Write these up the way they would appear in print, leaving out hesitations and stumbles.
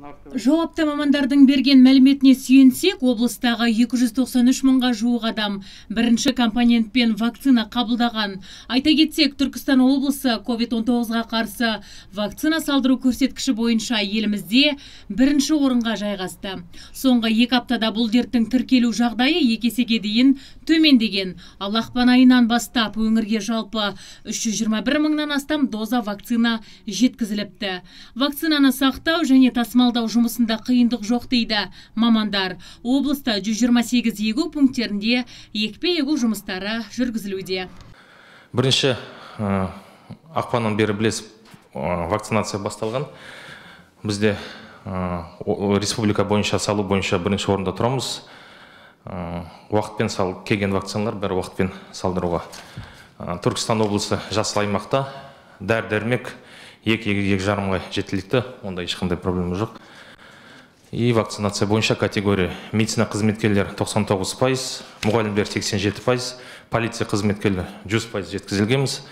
Жауапты мамандардың берген мәліметіне сүйенсек, облыстағы 293 мыңға жуық адам бірінші компонентпен вакцина қабылдаған. Айта кетсек, Түркістан облысы COVID-19-ға қарсы вакцина салдыру көрсеткіші бойынша елімізде бірінші орынға жайғасты. Соңғы 2 аптада бұл дерттің тіркелу жағдайы 2 есеге дейін төмендеген. Ал ақпан айынан бастап өңірге жалпы 321 мыңнан астам доза вакцина жеткізіліпті. Вакцинаны сақтау және тасымалдау жұмысында қиындық жоқ дейді мамандар. Облыста 128 егу пункттерінде екпе егу жұмыстары жүргізілуде. Бірінші ақпаннан бері білесіз, вакцинация басталған. Бізде республика бойынша салу бойынша бірінші орында тұрамыз. Уақытпен келген вакциналар бәрі уақытпен салдыруға. Түркістан облысы жасыл аймақта дәрі-дәрмек 2-2,5 мыңға жеткілікті, онда ешқандай проблема жоқ. И вакцинация бойынша категория: медицина қызметкерлер 99%, мұғалімдер 87%, полиция қызметкерлер 100% жеткізілгенбіз.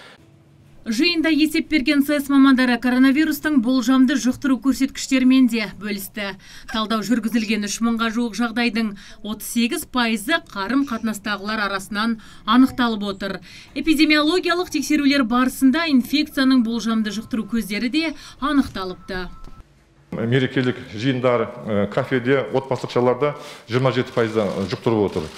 Жиында есеп берген СС мамандары коронавирустың болжамды жұқтыру көрсеткіштермен де бөлісті. Талдау жүргізілген 3 мыңға жуық жағдайдың 38%-ы қарым-қатынастағылар арасынан анықталып отыр. Эпидемиологиялық тексерулер барысында инфекцияның болжамды жұқтыру көздері де анықталыпты. Мерекелік жиындар, кафеде, отбасылық шараларда 27% жұқтырып отыр.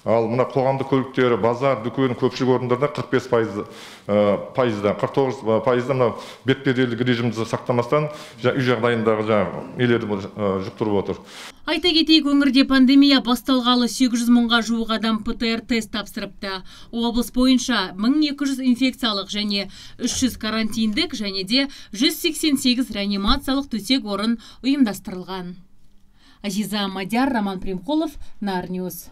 Ал мына қоғамдық көліктер, базар, дүкен, көпшілік орындарда 45%, 49% мына бетперделік режимді сақтамастан үй жағдайындағы үйлерді жұқтырып отыр. Айта кетейік, өңірде пандемия басталғалы 800 мыңға жуық адам ПТР тест тапсырыпты. Облыс бойынша 1200 инфекциялық және 300 карантиндік және де 188 реанимациялық төсек орын ұйымдастырылған. Азиза Мадяр, Роман Примхолов, Нарньюз.